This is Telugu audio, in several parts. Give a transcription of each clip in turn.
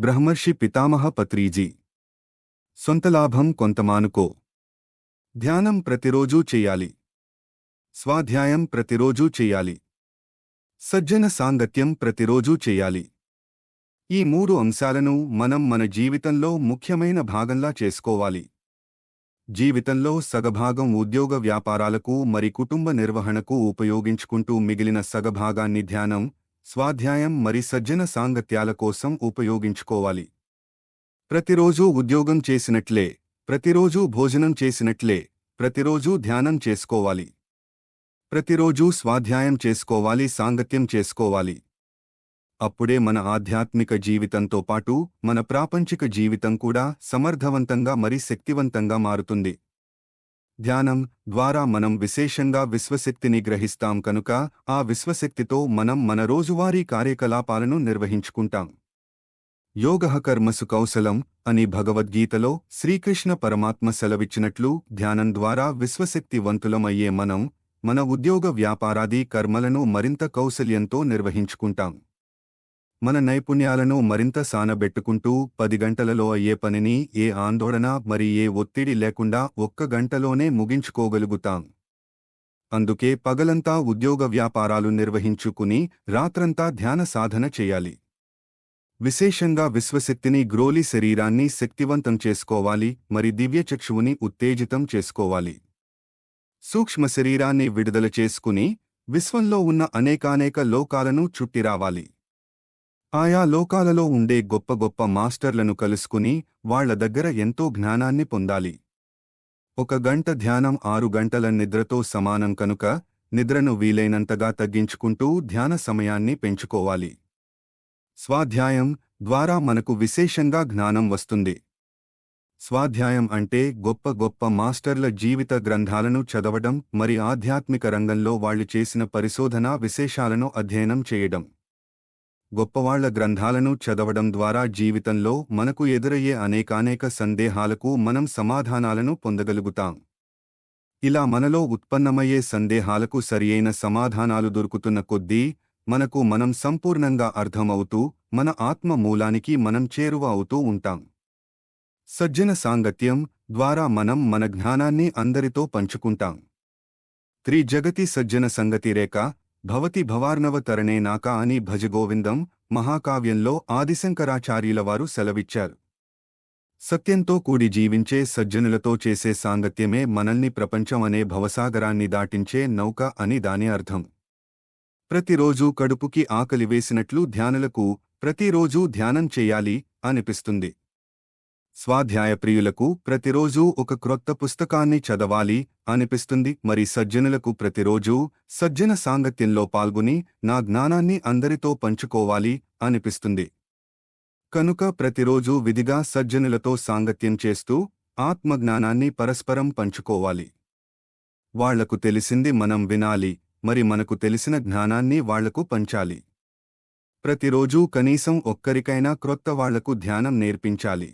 బ్రహ్మర్షి పితామహ పత్రీజీ. సొంత లాభం కొంత మానుకో. ధ్యానం ప్రతిరోజూ చెయ్యాలి. స్వాధ్యాయం ప్రతిరోజూ చెయ్యాలి. సజ్జన సాంగత్యం ప్రతిరోజూ చెయ్యాలి. ఈ 3 అంశాలను మనం మన జీవితంలో ముఖ్యమైన భాగంలా చేసుకోవాలి. జీవితంలో సగభాగం ఉద్యోగ వ్యాపారాలకు మరి కుటుంబ నిర్వహణకు ఉపయోగించుకుంటూ మిగిలిన సగభాగాన్ని ధ్యానం, స్వాధ్యాయం మరి సజ్జన సాంగత్యాల కోసం ఉపయోగించుకోవాలి. ప్రతిరోజూ ఉద్యోగం చేసినట్లే, ప్రతిరోజూ భోజనం చేసినట్లే, ప్రతిరోజూ ధ్యానం చేసుకోవాలి. ప్రతిరోజూ స్వాధ్యాయం చేసుకోవాలి, సాంగత్యం చేసుకోవాలి. అప్పుడే మన ఆధ్యాత్మిక జీవితంతో పాటు మన ప్రాపంచిక జీవితం కూడా సమర్థవంతంగా మరి శక్తివంతంగా మారుతుంది. ధ్యానం ద్వారా మనం విశేషంగా విశ్వశక్తిని గ్రహిస్తాం కనుక ఆ విశ్వశక్తితో మనం మన రోజువారీ కార్యకలాపాలను నిర్వహించుకుంటాం. యోగః కర్మసు కౌశలం అని భగవద్గీతలో శ్రీకృష్ణ పరమాత్మ సెలవిచ్చినట్లు ధ్యానం ద్వారా విశ్వశక్తివంతులం అయ్యే మనం మన ఉద్యోగ వ్యాపారాది కర్మలను మరింత కౌశల్యంతో నిర్వహించుకుంటాం. మన నైపుణ్యాలను మరింత సానబెట్టుకుంటూ 10 గంటలలో అయ్యే పనిని ఏ ఆందోళన మరి ఏ ఒత్తిడి లేకుండా 1 గంటలోనే ముగించుకోగలుగుతాం. అందుకే పగలంతా ఉద్యోగ వ్యాపారాలు నిర్వహించుకుని రాత్రంతా ధ్యాన సాధన చెయ్యాలి. విశేషంగా విశ్వశక్తిని గ్రోలి శరీరాన్ని శక్తివంతం చేసుకోవాలి మరి దివ్యచక్షువుని ఉత్తేజితం చేసుకోవాలి. సూక్ష్మ శరీరాన్ని విడుదల చేసుకుని విశ్వంలో ఉన్న అనేకానేక లోకాలను చుట్టిరావాలి. ఆయా లోకాలలో ఉండే గొప్ప గొప్ప మాస్టర్లను కలుసుకుని వాళ్ల దగ్గర ఎంతో జ్ఞానాన్ని పొందాలి. 1 గంట ధ్యానం 6 గంటల నిద్రతో సమానం కనుక నిద్రను వీలైనంతగా తగ్గించుకుంటూ ధ్యాన సమయాన్ని పెంచుకోవాలి. స్వాధ్యాయం ద్వారా మనకు విశేషంగా జ్ఞానం వస్తుంది. స్వాధ్యాయం అంటే గొప్ప గొప్ప మాస్టర్ల జీవిత గ్రంథాలను చదవడం మరి ఆధ్యాత్మిక రంగంలో వాళ్లు చేసిన పరిశోధనా విశేషాలను అధ్యయనం చేయడం. గొప్పవాళ్ల గ్రంథాలను చదవడం ద్వారా జీవితంలో మనకు ఎదురయ్యే అనేకానేక సందేహాలకు మనం సమాధానాలను పొందగలుగుతాం. ఇలా మనలో ఉత్పన్నమయ్యే సందేహాలకు సరియైన సమాధానాలు దొరుకుతున్న కొద్దీ మనకు మనం సంపూర్ణంగా అర్థమవుతూ మన ఆత్మ మూలానికి మనం చేరువ అవుతూ ఉంటాం. సజ్జన సాంగత్యం ద్వారా మనం మన జ్ఞానాన్ని అందరితో పంచుకుంటాం. త్రిజగతి సజ్జన సంగతి రేఖ భవతి భవార్ణవ తరణే నాక అని భజగోవిందం మహాకావ్యంలో ఆదిశంకరాచార్యుల వారు సెలవిచ్చారు. సత్యంతో కూడి జీవించే సజ్జనులతో చేసే సాంగత్యమే మనల్ని ప్రపంచం అనే భవసాగరాన్ని దాటించే నౌక అని దాని అర్థం. ప్రతిరోజూ కడుపుకి ఆకలి వేసినట్లు ధ్యానులకు ప్రతిరోజూ ధ్యానం చెయ్యాలి అనిపిస్తుంది. స్వాధ్యాయప్రియులకు ప్రతిరోజూ ఒక క్రొత్త పుస్తకాన్ని చదవాలి అనిపిస్తుంది. మరి సజ్జనులకు ప్రతిరోజూ సజ్జన సాంగత్యంలో పాల్గొని నా జ్ఞానాన్ని అందరితో పంచుకోవాలి అనిపిస్తుంది. కనుక ప్రతిరోజూ విధిగా సజ్జనులతో సాంగత్యం చేస్తూ ఆత్మజ్ఞానాన్ని పరస్పరం పంచుకోవాలి. వాళ్లకు తెలిసింది మనం వినాలి, మరి మనకు తెలిసిన జ్ఞానాన్ని వాళ్లకు పంచాలి. ప్రతిరోజూ కనీసం ఒక్కరికైనా క్రొత్త వాళ్లకు ధ్యానం నేర్పించాలి.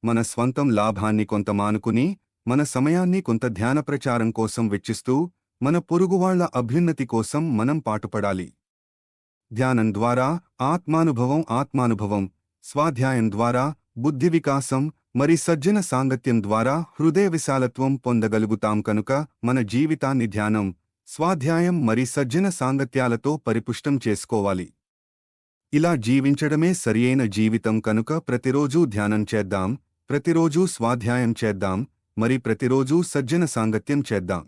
మన స్వంతం లాభాన్ని కొంత మానుకుని మన సమయాన్ని కొంత ధ్యాన ప్రచారం కోసం వెచ్చిస్తూ మన పొరుగువాళ్ల అభ్యున్నతి కోసం మనం పాటుపడాలి. ధ్యానం ద్వారా ఆత్మానుభవం, స్వాధ్యాయం ద్వారా బుద్ధి వికాసం మరి సజ్జన సాంగత్యం ద్వారా హృదయ విశాలత్వం పొందగలుగుతాం. కనుక మన జీవితాన్ని ధ్యానం, స్వాధ్యాయం మరి సజ్జన సాంగత్యాలతో పరిపుష్టం చేసుకోవాలి. ఇలా జీవించడమే సరియైన జీవితం. కనుక ప్రతిరోజూ ధ్యానం చేద్దాం, ప్రతిరోజూ స్వాధ్యాయం చేద్దాం, మరి ప్రతిరోజూ సజ్జన సాంగత్యం చేద్దాం.